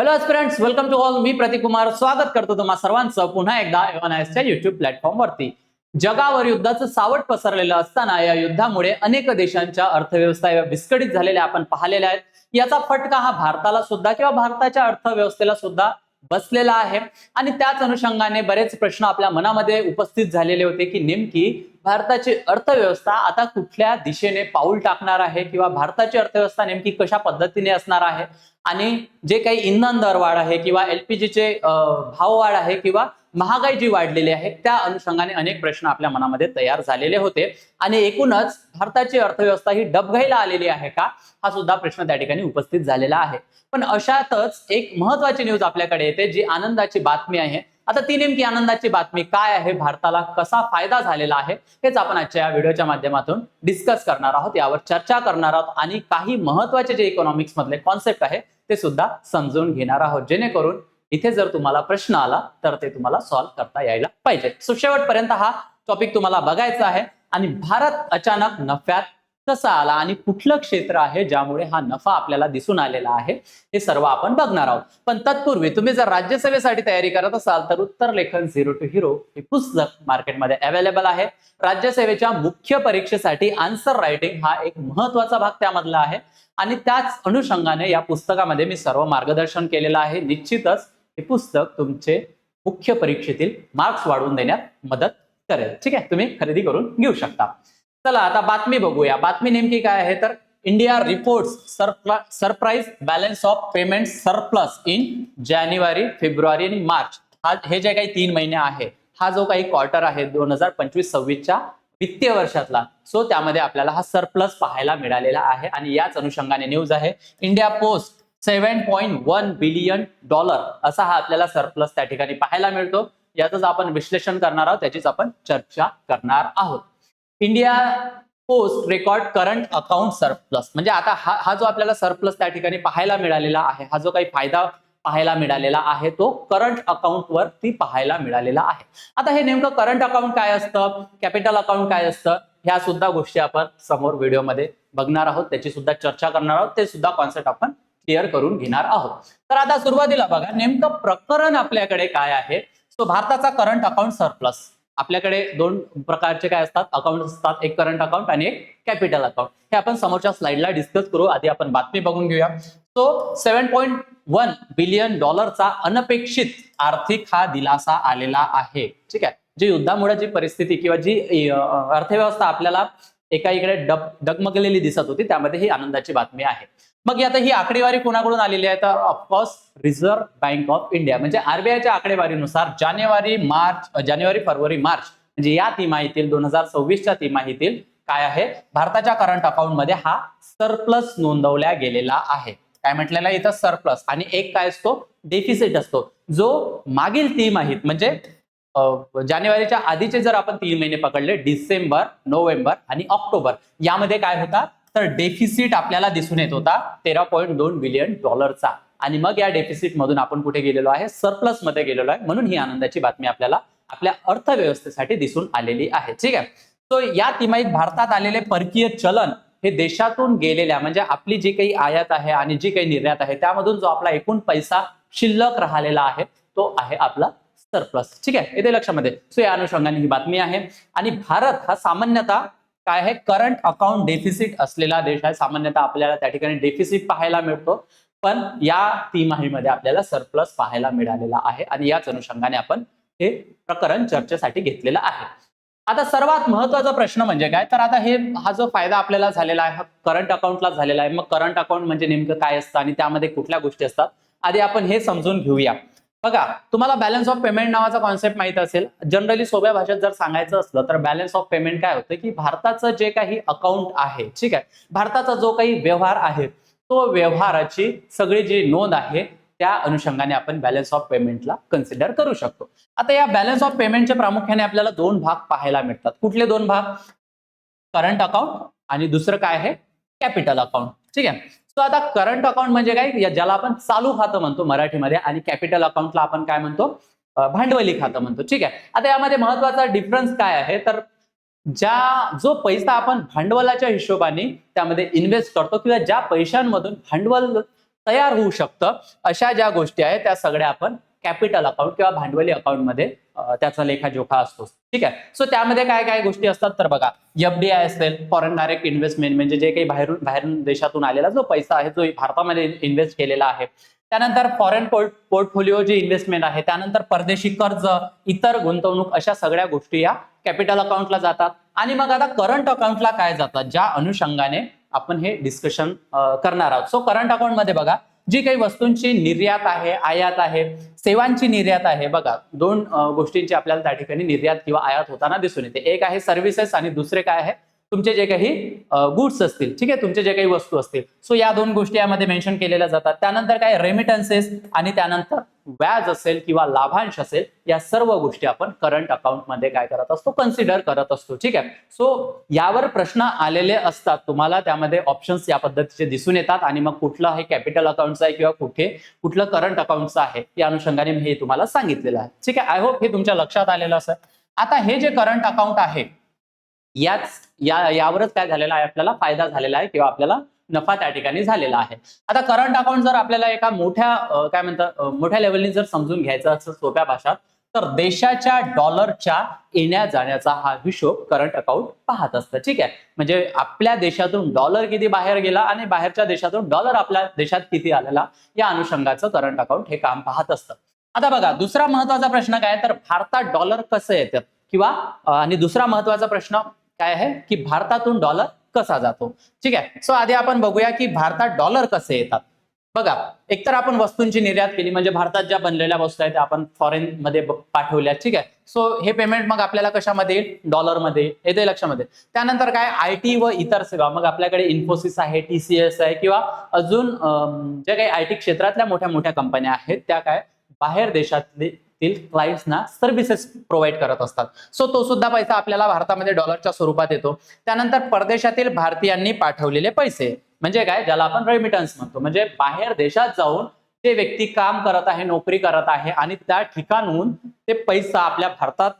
Hello friends, welcome to all. मी प्रतीक कुमार स्वागत करतो तुम्हा सर्वांचं पुन्हा एकदा एव्हनायसच्या युट्यूब प्लॅटफॉर्मवरती. जगावर युद्धाचं सावट पसरलेलं असताना या युद्धामुळे अनेक देशांच्या अर्थव्यवस्था विस्कळीत झालेल्या आपण पाहिलेल्या आहेत. याचा फटका हा भारताला सुद्धा किंवा भारताच्या अर्थव्यवस्थेला सुद्धा बसलेला आहे. आणि त्याच अनुषंगाने बरेच प्रश्न आपल्या मनामध्ये उपस्थित झालेले होते की नेमकी भारताची अर्थव्यवस्था आता कुठल्या दिशेने पाऊल टाकणार आहे किंवा भारताची अर्थव्यवस्था नेमकी कशा पद्धतीने असणार आहे. आणि जे काही इंधन दर वाढ आहे किंवा एलपीजीचे भाव वाढ आहे किंवा महागाई जी वाढलेली आहे त्या अनुषंगाने अनेक प्रश्न आपल्या मनामध्ये तयार झालेले होते. आणि एकूणच भारताची अर्थव्यवस्था ही डबघाईला आलेली आहे का, हा सुद्धा प्रश्न त्या ठिकाणी उपस्थित झालेला आहे. पण अशातच एक महत्वाची न्यूज आपल्याकडे येते, जी आनंदाची बातमी आहे. आता ती नेमकी आनंदाची बातमी काय आहे, भारताला कसा फायदा झालेला आहे, हेच आपण आजच्या व्हिडिओच्या माध्यमातून डिस्कस करणार आहोत, यावर चर्चा करणार आहोत आणि काही महत्वाचे जे इकॉनॉमिक्स मधले कॉन्सेप्ट आहे ते सुद्धा समजून घेणार आहोत, जेणेकरून इथे जर तुम्हाला प्रश्न आला तर ते तुम्हाला सॉल्व्ह करता यायला पाहिजे. सो शेवटपर्यंत हा टॉपिक तुम्हाला बघायचा आहे. आणि भारत अचानक नफ्यात कसा आला आणि कुठलं क्षेत्र आहे ज्यामुळे हा नफा आपल्याला दिसून आलेला आहे, हे सर्व आपण बघणार आहोत. पण तत्पूर्वी तुम्ही जर राज्यसेवेसाठी तयारी करत असाल तर उत्तर लेखन झिरो टू हिरो हे पुस्तक मार्केटमध्ये अवेलेबल आहे. राज्यसेवेच्या मुख्य परीक्षेसाठी आन्सर रायटिंग हा एक महत्वाचा भाग त्यामधला आहे. आणि त्याच अनुषंगाने या पुस्तकामध्ये मी सर्व मार्गदर्शन केलेलं आहे. निश्चितच हे पुस्तक तुमचे मुख्य परीक्षेतील मार्क्स वाढवून देण्यात मदत करेल. ठीक आहे, तुम्ही खरेदी करून घेऊ शकता. चला आता बातमी बघूया. बातमी नेमकी काय आहे तर India reports surprise balance of payment surplus in January, February आणि मार्च. हे जे काही 3 महिने आहे, हा जो काही क्वार्टर आहे 2025-26च्या वित्तीय वर्षातला, सो त्यामध्ये आपल्याला हा सरप्लस पाहायला मिळालेला आहे. आणि याच अनुषंगाने न्यूज आहे, इंडिया पोस्ट $7.1 बिलियन असा हा आपल्याला सरप्लस त्या ठिकाणी पाहायला मिळतो. याचंच आपण विश्लेषण करणार आहोत, त्याचीच आपण चर्चा करणार आहोत. India post record current account surplus, म्हणजे आता हा जो आपल्याला सरप्लस त्या ठिकाणी पाहायला मिळालेला आहे, हा जो काही फायदा पाहायला मिळालेला आहे तो करंट अकाउंट वरती पाहायला मिळालेला आहे. आता हे नेमकं करंट अकाउंट काय असतं, कॅपिटल अकाउंट काय असतं, ह्या सुद्धा गोष्टी आपण समोर व्हिडिओमध्ये बघणार आहोत, त्याची सुद्धा चर्चा करणार आहोत, ते सुद्धा कॉन्सेप्ट आपण क्लिअर करून घेणार आहोत. तर आता सुरुवातीला बघा नेमकं प्रकरण आपल्याकडे काय आहे. सो भारताचा करंट अकाउंट सरप्लस, आपल्याकडे 2 प्रकारचे काय असतात अकाउंट असतात, एक करंट अकाउंट आणि एक कॅपिटल अकाउंट. हे आपण समोरच्या स्लाइडला डिस्कस करू. आधी आपण बातमी बघून घेऊया. सो $7.1 बिलियन अनपेक्षित आर्थिक हा दिलासा आलेला आहे. ठीक आहे, जी युद्धामुळे जी परिस्थिती किंवा जी अर्थव्यवस्था आपल्याला एका इकडे डगमगलेली दिसत होती, त्यामध्ये ही आनंदाची बातमी आहे. मग आता ही आकडेवारी कोणाकडून आलेली आहे तर of course reserve bank of India, म्हणजे आरबीआयच्या आकडेवारीनुसार जानेवारी फेब्रुवारी मार्च म्हणजे या तिमाहीतील 2026च्या तिमाहीतील काय आहे, भारताच्या करंट अकाउंट मध्ये हा सरप्लस नोंदवल्या गेलेला आहे. काय म्हटलेला आहे इथं, सरप्लस. आणि एक काय असतो, डेफिसिट असतो, जो मागील तिमाहीत म्हणजे जानेवारीच्या आधीचे जर आपण 3 महिने पकडले, डिसेंबर, नोव्हेंबर आणि ऑक्टोबर, यामध्ये काय होता तर डेफिसिट आपल्याला दिसून येत होता $13.2 बिलियन. आणि मग या डेफिसिट मधून आपण कुठे गेलेलो आहे, सरप्लस मध्ये गेलेलो आहे. म्हणून ही आनंदाची बातमी आपल्याला आपल्या अर्थव्यवस्थेसाठी दिसून आलेली आहे. ठीक आहे, तो या तिमाहीत भारतात आलेले परकीय चलन हे देशातून गेलेल्या म्हणजे आपली जी काही आयात आहे आणि जी काही निर्यात आहे त्यामधून जो आपला एकूण पैसा शिल्लक राहिलेला आहे तो आहे आपला सरप्लस. ठीक आहे, येते लक्षामध्ये. सो या अनुषंगाने ही बातमी आहे. आणि भारत हा सामान्यतः काय आहे, करंट अकाउंट डेफिसिट असलेला देश आहे. सामान्यतः आपल्याला त्या ठिकाणी डेफिसिट पाहायला मिळतो, पण या तिमाहीमध्ये आपल्याला सरप्लस पाहायला मिळालेला आहे. आणि याच अनुषंगाने आपण हे प्रकरण चर्चेसाठी घेतलेलं आहे. आता सर्वात महत्वाचा प्रश्न म्हणजे काय तर आता हा जो फायदा आपल्याला झालेला आहे हा करंट अकाउंटला झालेला आहे. मग करंट अकाउंट म्हणजे नेमकं काय असतं आणि त्यामध्ये कुठल्या गोष्टी असतात, आधी आपण हे समजून घेऊया. बघा, तुम्हाला बॅलन्स ऑफ पेमेंट नावाचा कॉन्सेप्ट माहित असेल. जनरली सोप्या भाषेत जर सांगायचं असलं तर बॅलन्स ऑफ पेमेंट काय होतं की भारताचं जे काही अकाउंट आहे, ठीक आहे, भारताचा जो काही व्यवहार आहे तो व्यवहाराची सगळी जी नोंद आहे त्या अनुषंगाने आपण बॅलन्स ऑफ पेमेंटला कन्सिडर करू शकतो. आता या बॅलन्स ऑफ पेमेंटचे प्रामुख्याने आपल्याला 2 भाग पाहायला मिळतात. कुठले 2 भाग, करंट अकाउंट आणि दुसरं काय आहे, कॅपिटल अकाउंट. ठीक आहे, सो आता करंट अकाउंट म्हणजे काय, ज्याला आपण चालू खातं म्हणतो मराठीमध्ये, आणि कॅपिटल अकाउंटला आपण काय म्हणतो, भांडवली खातं म्हणतो. ठीक आहे, आता यामध्ये महत्वाचा डिफरन्स काय आहे तर जो पैसा आपण भांडवलाच्या हिशोबाने त्यामध्ये इन्व्हेस्ट करतो किंवा ज्या पैशांमधून भांडवल तयार होऊ शकतं, अशा ज्या गोष्टी आहेत त्या सगळ्या आपण कॅपिटल अकाउंट किंवा भांडवली अकाउंटमध्ये त्याचा लेखाजोखा असतो. ठीक आहे. सो त्यामध्ये काय काय गोष्टी असतात तर बघा, एफडीआय असेल, फॉरेन डायरेक्ट इन्व्हेस्टमेंट, म्हणजे जे काही बाहेरून देशातून आलेला जो पैसा आहे जो भारतामध्ये इन्व्हेस्ट केलेला आहे. त्यानंतर फॉरेन पोर्टफोलिओ जी इन्व्हेस्टमेंट आहे, त्यानंतर परदेशी कर्ज, इतर गुंतवणूक, अशा सगळ्या गोष्टी या कॅपिटल अकाउंटला जातात. आणि मग आता करंट अकाउंटला काय जातात, ज्या अनुषंगाने आपण हे डिस्कशन करणार आहोत. सो करंट अकाउंट मध्ये बघा, जी काही वस्तूंची निर्यात आहे, आयात आहे, सेवांची निर्यात आहे. बघा, दोन गोष्टींची आपल्याला त्या ठिकाणी निर्यात किंवा आयात होताना दिसून येते. एक आहे सर्व्हिसेस आणि दुसरे काय आहे, तुमचे जे काही गुड्स असतील. ठीक आहे, तुमचे जे काही वस्तू असतील. सो या दोन गोष्टी यामध्ये मेन्शन केलेल्या जातात. त्यानंतर काय, रेमिटन्सेस, आणि त्यानंतर व्याज असेल किंवा लाभांश असेल, या सर्व गोष्टी आपण करंट अकाउंट मध्ये काय करत असतो, कन्सिडर करत असतो. ठीक आहे. सो यावर प्रश्न आलेले असतात तुम्हाला, त्यामध्ये ऑप्शन्स या पद्धतीचे दिसून येतात. आणि मग कुठलं हे कॅपिटल अकाउंटचं आहे किंवा कुठलं करंट अकाउंटचं आहे, या अनुषंगाने मी हे तुम्हाला सांगितलेलं आहे. ठीक आहे. आय होप हे तुमच्या लक्षात आलेलं असेल. आता हे जे करंट अकाउंट आहे, यावरच काय झालेला आहे, आपल्याला फायदा झालेला आहे किंवा आपल्याला नफा त्या ठिकाणी झालेला आहे. आता करंट अकाउंट जर आपल्याला एका मोठ्या लेवलनी जर समजून घ्यायचं असं सोप्या भाषात, तर देशाच्या डॉलरच्या येण्या जाण्याचा हा हिशोब करंट अकाउंट पाहत असतं. ठीक आहे. म्हणजे आपल्या देशातून डॉलर किती बाहेर गेला आणि बाहेरच्या देशातून डॉलर आपल्या देशात किती आलेला, या अनुषंगाचं करंट अकाउंट हे काम पाहत असतं. आता बघा, दुसरा महत्वाचा प्रश्न काय, तर भारतात डॉलर कसं येतात, किंवा आणि दुसरा महत्वाचा प्रश्न काय आहे की भारतातून डॉलर कसा जातो. ठीक आहे. सो आधी आपण बघूया की भारतात डॉलर कसे येतात. बघा, एकतर आपण वस्तूंची निर्यात केली, म्हणजे भारतात ज्या बनलेल्या वस्तू आहेत त्या आपण फॉरेन मध्ये पाठवल्या. ठीक आहे. सो हे पेमेंट मग आपल्याला कशामध्ये येईल, डॉलरमध्ये येते, लक्षामध्ये. त्यानंतर काय, आयटी व इतर सेवा, मग आपल्याकडे इन्फोसिस आहे, टीसीएस आहे, किंवा अजून जे काही आयटी क्षेत्रातल्या मोठ्या मोठ्या कंपन्या आहेत, त्या काय बाहेर देशातले क्लायंट्सना सर्व्हिसेस प्रोव्हाइड करत असतात. सो तो सुद्धा पैसा आपल्याला भारतामध्ये डॉलरच्या स्वरूपात येतो. त्यानंतर परदेशातील भारतीयांनी पाठवलेले पैसे, म्हणजे काय, ज्याला आपण रेमिटन्स म्हणतो, म्हणजे बाहेर देशात जाऊन ते व्यक्ती काम करत आहे, नोकरी करत आहे, आणि त्या ठिकाणून ते पैसा आपल्या भारतात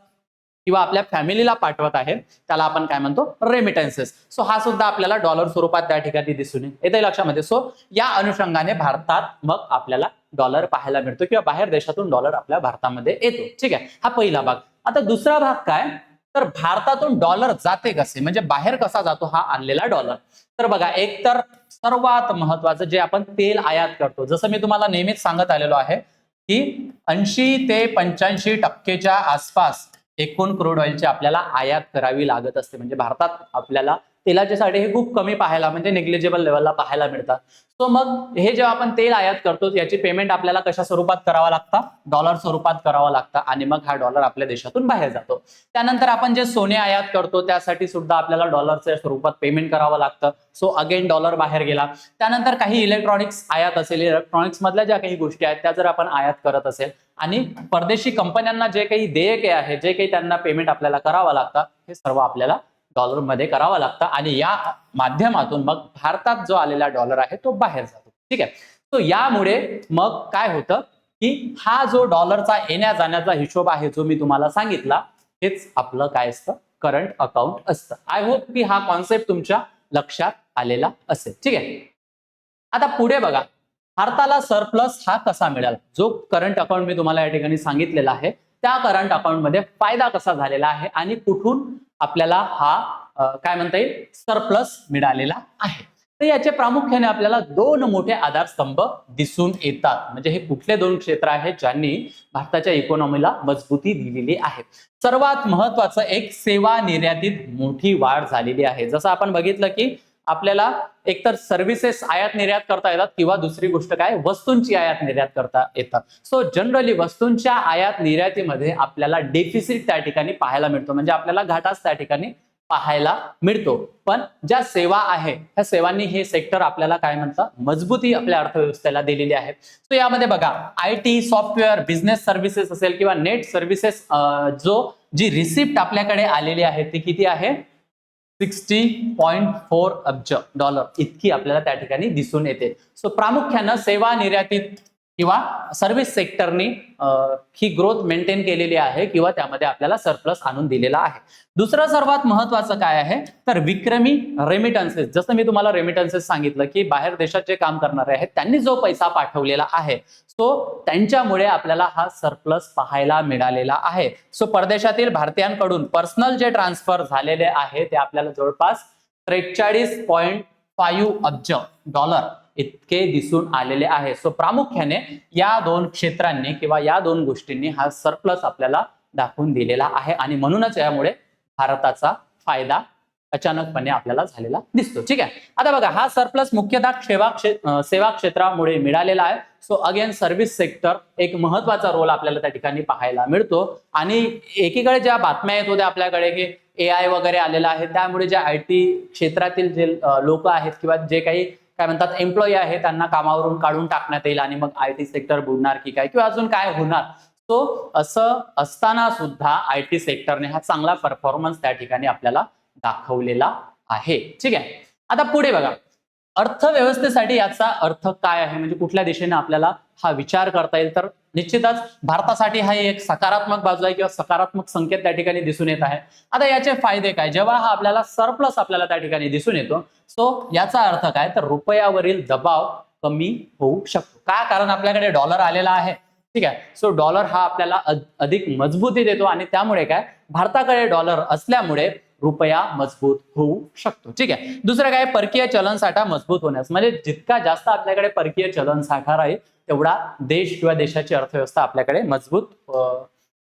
किंवा आपल्या फॅमिलीला पाठवत आहे, त्याला आपण काय म्हणतो, रेमिटन्सेस. सो हा सुद्धा आपल्याला डॉलर स्वरूपात त्या ठिकाणी दिसून येते, लक्षामध्ये. सो या अनुषंगाने भारतात मग आपल्याला डॉलर पाहायला मिळतो, किंवा बाहेर देशातून डॉलर आपल्या भारतामध्ये येतो. ठीक आहे. हा पहिला भाग. आता दुसरा भाग काय, तर भारतातून डॉलर जाते कसे, म्हणजे बाहेर कसा जातो हा आणलेला डॉलर. तर बघा, एक तर सर्वात महत्वाचं जे आपण तेल आयात करतो, जसं मी तुम्हाला नेहमीच सांगत आलेलो आहे की 80 ते 85% आसपास एकूण क्रूड ऑइलची आपल्याला आयात करावी लागत असते. म्हणजे भारतात आपल्याला तेलाचे साठे हे खूप कमी पाहायला, म्हणजे नेग्लिजिबल लेवलला पाहायला मिळतात. सो मग हे जेव्हा आपण तेल आयात करतो, याची पेमेंट आपल्याला कशा स्वरूपात करावा लागतं, डॉलर स्वरूपात करावं लागतं, आणि मग हा डॉलर आपल्या देशातून बाहेर जातो. त्यानंतर आपण जे सोने आयात करतो, त्यासाठी सुद्धा आपल्याला डॉलरच्या स्वरूपात पेमेंट करावं लागतं. सो अगेन डॉलर बाहेर गेला. त्यानंतर काही इलेक्ट्रॉनिक्स आयात असेल, इलेक्ट्रॉनिक्स मधल्या ज्या काही गोष्टी आहेत त्या जर आपण आयात करत असेल, आणि परदेशी कंपन्यांना जे काही देयके आहे, जे काही त्यांना पेमेंट आपल्याला करावं लागतं, हे सर्व आपल्याला डॉलरमध्ये करावं लागतं, आणि या माध्यमातून मग भारतात जो आलेला डॉलर आहे तो बाहेर जातो. ठीक आहे. तो यामुळे मग काय होतं की हा जो डॉलरचा येण्या जाण्याचा हिशोब आहे, जो मी तुम्हाला सांगितला, हेच आपलं काय असतं, करंट अकाउंट असतं. आय होप की हा कॉन्सेप्ट तुमच्या लक्षात आलेला असेल. ठीक आहे. आता पुढे बघा, भारताला सरप्लस हा कसा मिळाला, जो करंट अकाउंट मी तुम्हाला या ठिकाणी सांगितलेला आहे, त्या करंट अकाउंट मध्ये फायदा कसा झालेला आहे, आणि कुठून आपल्याला हा काय म्हणता येईल, सरप्लस मिळालेला आहे. तर याचे प्रामुख्याने आपल्याला दोन मोठे आधारस्तंभ दिसून येतात. म्हणजे हे कुठले दोन क्षेत्र आहेत ज्यांनी भारताच्या इकॉनॉमीला मजबूती दिलेली आहे. सर्वात महत्वाचं, एक, सेवा निर्यातीत मोठी वाढ झालेली आहे. जसं आपण बघितलं की आपल्याला एकतर सर्व्हिसेस आयात निर्यात करता येतात, किंवा दुसरी गोष्ट काय, वस्तूंची आयात निर्यात करता येतात. सो जनरली वस्तूंच्या आयात निर्यातीमध्ये आपल्याला डेफिसिट त्या ठिकाणी पाहायला मिळतो, म्हणजे आपल्याला घाटाच त्या ठिकाणी पाहायला मिळतो. पण ज्या सेवा आहे, त्या सेवांनी हे सेक्टर आपल्याला काय म्हणतात, मजबूती आपल्या अर्थव्यवस्थेला दिलेली आहे. सो यामध्ये बघा, आयटी, सॉफ्टवेअर, बिझनेस सर्व्हिसेस असेल, किंवा नेट सर्व्हिसेस, जी रिसिप्ट आपल्याकडे आलेली आहे ती किती आहे, 60.4 अब्ज डॉलर इतकी आपल्याला त्या ठिकाणी दिसून येते. सो प्रामुख्यानं सेवा निर्यातीत किंवा सर्व्हिस सेक्टरनी ही ग्रोथ मेंटेन केलेली आहे किंवा त्यामध्ये आपल्याला सरप्लस आणून दिलेला आहे. दुसरं सर्वात महत्वाचं काय आहे तर विक्रमी रेमिटन्सेस. जसं मी तुम्हाला रेमिटन्सेस सांगितलं की बाहेर देशात जे काम करणारे आहेत त्यांनी जो पैसा पाठवलेला आहे सो त्यांच्यामुळे आपल्याला हा सरप्लस पाहायला मिळालेला आहे. सो परदेशातील भारतीयांकडून पर्सनल जे ट्रान्सफर झालेले आहे ते आपल्याला जवळपास 43.5 अब्ज डॉलर इतके दिसून आलेले आहे. सो प्रामुख्याने या दोन क्षेत्रांनी किंवा या दोन गोष्टींनी हा सरप्लस आपल्याला दाखवून दिलेला आहे आणि म्हणूनच यामुळे भारताचा फायदा अचानकपणे आपल्याला झालेला दिसतो. ठीक आहे. आता बघा हा सरप्लस मुख्यतः सेवा क्षेत्रामुळे मिळालेला आहे. सो अगेन सर्व्हिस सेक्टर एक महत्वाचा रोल आपल्याला त्या ठिकाणी पाहायला मिळतो आणि एकीकडे ज्या बातम्या येत होत्या आपल्याकडे की AI वगैरे आलेला आहे त्यामुळे जे IT क्षेत्रातील जे लोक आहेत किंवा जे काही काय म्हणतात एम्प्लॉई आहे त्यांना कामावरून काढून टाकण्यात येईल आणि मग IT सेक्टर बुडणार की काय किंवा अजून काय होणार. सो असं असताना सुद्धा IT सेक्टरने हा चांगला परफॉर्मन्स त्या ठिकाणी आपल्याला दाखवलेला आहे. ठीक आहे. आता पुढे बघा अर्थव्यवस्थेसाठी याचा अर्थ काय आहे म्हणजे कुठल्या दिशेने आपल्याला हा विचार करता येईल तर निश्चितच भारतासाठी हा एक सकारात्मक बाजू आहे किंवा सकारात्मक संकेत त्या ठिकाणी दिसून येत आहे. आता याचे फायदे काय जेव्हा हा आपल्याला सरप्लस आपल्याला त्या ठिकाणी दिसून येतो सो याचा अर्थ काय तर रुपयावरील दबाव कमी होऊ शकतो. का कारण आपल्याकडे डॉलर आलेला आहे. ठीक आहे. सो डॉलर हा आपल्याला अधिक मजबूती देतो आणि त्यामुळे काय भारताकडे डॉलर असल्यामुळे रुपया मजबूत होऊ शकतो. ठीक आहे. दुसरं काय परकीय चलन साठा मजबूत होण्यास म्हणजे जितका जास्त आपल्याकडे परकीय चलन साठा राहील तेवढा देश किंवा देशाची अर्थव्यवस्था आपल्याकडे मजबूत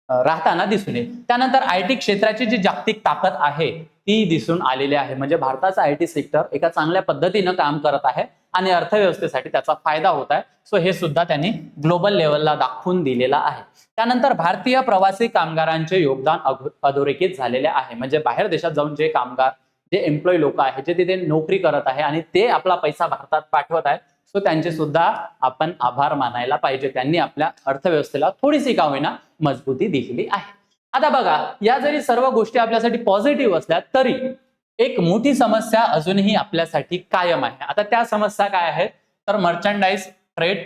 राहताना दिसून येईल. त्यानंतर IT क्षेत्राची जी जागतिक ताकद आहे ती दिसून आलेली आहे म्हणजे भारताचा IT सेक्टर एका चांगल्या पद्धतीनं काम करत आहे आणि अर्थव्यवस्थेसाठी त्याचा फायदा होत आहे. सो हे सुद्धा त्यांनी ग्लोबल लेवलला दाखवून दिलेला आहे. त्यानंतर भारतीय प्रवासी कामगारांचे योगदान अधोरेखित झालेले आहे म्हणजे बाहेर देशात जाऊन जे कामगार जे एम्प्लॉई लोक आहेत जे तिथे नोकरी करत आहे आणि ते आपला पैसा भारतात पाठवत आहे सो त्यांचे सुद्धा आपण आभार मानायला पाहिजे. त्यांनी आपल्या अर्थव्यवस्थेला थोडीशी का होईना मजबूती दिलेली आहे. आता बघा या जरी सर्व गोष्टी आपल्यासाठी पॉझिटिव्ह असल्या तरी एक मोठी समस्या अजूनही आपल्यासाठी कायम आहे. आता त्या समस्या काय आहेत तर मर्चंडाइज ट्रेड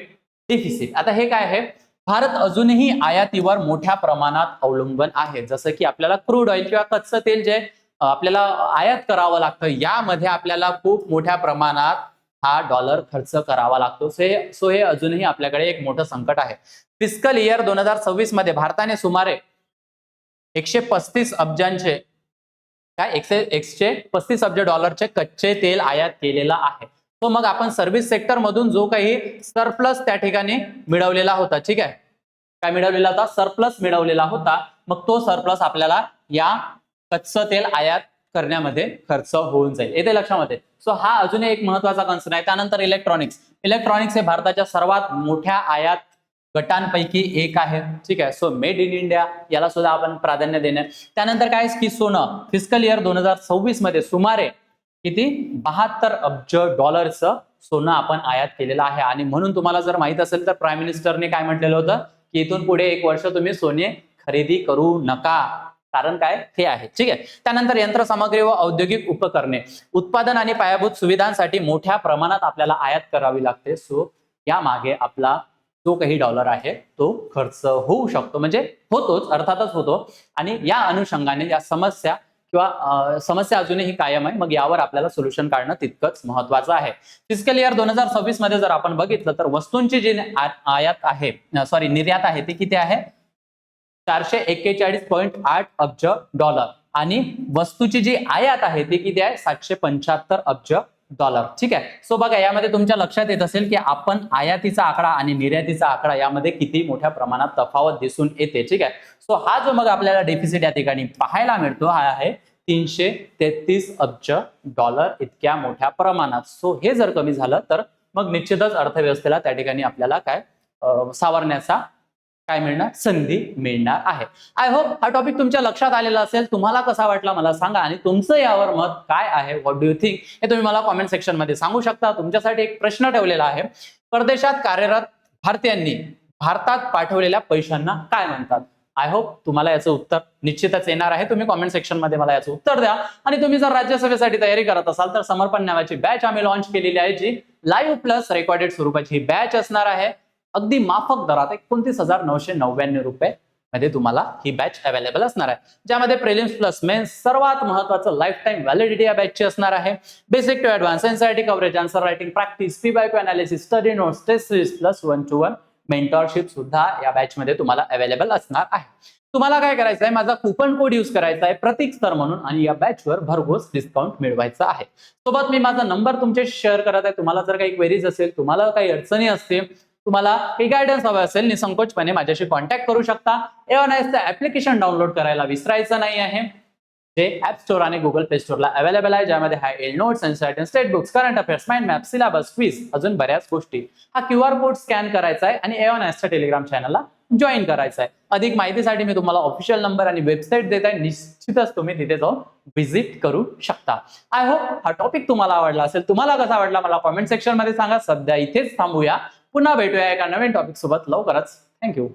डिफिसिट. आता हे काय आहे भारत अजूनही आयातीवर मोठ्या प्रमाणात अवलंबून आहे. जसं की आपल्याला क्रूड ऑइल किंवा कच्चं तेल जे आपल्याला आयात करावं लागतं यामध्ये आपल्याला खूप मोठ्या प्रमाणात हा डॉलर खर्च करावा लागतो. सो हे अजूनही आपल्याकडे एक मोठं संकट आहे. फिस्कल इयर 2026 मध्ये भारताने सुमारे 135 अब्जांचे काय 135 अब्ज डॉलरचे कच्चे तेल आयात केलेला आहे. तो मग आपण सर्व्हिस सेक्टर मधून जो काही सरप्लस त्या ठिकाणी मिळवलेला होता. ठीक आहे. काय मिळवलेला होता सरप्लस मिळवलेला होता मग तो सरप्लस आपल्याला या कच्चं तेल आयात करण्यामध्ये खर्च होऊन जाईल. येते लक्षामध्ये. सो हा अजून एक महत्वाचा कन्सर्न आहे. त्यानंतर इलेक्ट्रॉनिक्स हे भारताच्या सर्वात मोठ्या आयात गटांपैकी एक आहे. ठीक आहे. सो मेड इन इंडिया याला सुद्धा आपण प्राधान्य देणार. त्यानंतर काय की सोनं फिस्कल इयर 2026 मध्ये सुमारे किती 72 अब्ज डॉलरचं सोनं आपण आयात केलेलं आहे आणि म्हणून तुम्हाला जर माहित असेल तर प्राईम मिनिस्टरने काय म्हटलेलं होतं की इथून पुढे 1 वर्ष तुम्ही सोने खरेदी करू नका. कारण काय हे आहे. ठीक आहे. त्यानंतर यंत्रसामग्री व औद्योगिक उपकरणे उत्पादन आणि पायाभूत सुविधांसाठी मोठ्या प्रमाणात आपल्याला आयात करावी लागते. सो या मागे आपला जो काही डॉलर आहे तो खर्च होऊ शकतो म्हणजे होतोच अर्थातच होतो आणि या अनुषंगाने या समस्या किंवा समस्या अजूनही कायम आहे. मग यावर आपल्याला सोल्युशन काढणं तितकंच महत्वाचं आहे. फिस्कल इयर 2026 मध्ये जर आपण बघितलं तर वस्तूंची जी निर्यात आहे ती किती आहे 441.8 अब्ज डॉलर आणि वस्तूची जी आयात आहे ती किती आहे 775 अब्ज डॉलर. ठीक आहे. सो बघा यामध्ये तुमच्या लक्षात येत असेल की आपण आयातीचा आकडा आणि निर्यातीचा आकडा यामध्ये किती मोठ्या प्रमाणात तफावत दिसून येते. ठीक आहे. सो हा जो मग आपल्याला डेफिसिट या ठिकाणी पाहायला मिळतो हा आहे 333 अब्ज डॉलर इतक्या मोठ्या प्रमाणात. सो हे जर कमी झालं तर मग निश्चितच अर्थव्यवस्थेला त्या ठिकाणी आपल्याला काय सावरण्याचा काय मिळणार संधी मिळणार आहे. आय होप हा टॉपिक तुमच्या लक्षात आलेला असेल. तुम्हाला कसा वाटला मला सांगा आणि तुमचं यावर मत काय आहे व्हॉट डू यू थिंक हे तुम्ही मला कॉमेंट सेक्शन मध्ये सांगू शकता. तुमच्यासाठी एक प्रश्न ठेवलेला आहे परदेशात कार्यरत भारतीयांनी भारतात पाठवलेल्या पैशांना काय म्हणतात. आय होप तुम्हाला याचं उत्तर निश्चितच येणार आहे. तुम्ही कॉमेंट सेक्शन मध्ये मला याचं उत्तर द्या आणि तुम्ही जर राज्यसभेसाठी तयारी करत असाल तर समर्पण नावाची बॅच आम्ही लॉन्च केलेली आहे जी लाईव्ह प्लस रेकॉर्डेड स्वरूपाची बॅच असणार आहे. अगदी माफक दरात 29,999 रुपये मध्ये तुम्हाला ही बॅच अवेलेबल असणार आहे, ज्यामध्ये प्रिलिम्स प्लस मेन्स सर्वात महत्वाचं लाईफ टाइम व्हॅलिडिटी या बॅचची असणार आहे. Basic to advance NCERT coverage, answer writing practice, P Y Q analysis, study notes, test series plus 1-to-1 mentorship सुद्धा या बॅच मध्ये तुम्हाला अवेलेबल असणार आहे. तुम्हाला काय करायचं आहे, माझा कुपन कोड यूज करायचा आहे प्रतीक सर म्हणून, आणि या बॅचवर भरघोस डिस्काउंट मिळवायचा आहे. सोबत मी माझा नंबर तुमच्याशी शेअर करत आहे. तुम्हाला जर काही क्वेरीज असेल, तुम्हाला काही अडचणी असतील, तुम्हाला काही गायडन्स हवं असेल, निसंकोचपणे माझ्याशी कॉन्टॅक्ट करू शकता. A1ISचं ऍप्लिकेशन डाउनलोड करायला विसरायचं नाही आहे, जे ऍप स्टोर आणि गुगल प्ले स्टोरला अवेलेबल आहे, ज्यामध्ये high notes, NCERT, state books, current affairs, mind map, syllabus, quiz, अजून बऱ्याच गोष्टी. हा QR कोड स्कॅन करायचा आहे आणि A1ISच्या टेलिग्राम चॅनलला जॉईन करायचं आहे. अधिक माहितीसाठी मी तुम्हाला ऑफिशियल नंबर आणि वेबसाईट देत आहे, निश्चितच तुम्ही तिथे जाऊन व्हिजिट करू शकता. आय होप हा टॉपिक तुम्हाला आवडला असेल. तुम्हाला कसा आवडला मला कॉमेंट सेक्शन मध्ये सांगा. सध्या इथेच थांबूया, पुन्हा भेटूया एका नवीन टॉपिक सोबत लवकरच. थँक्यू.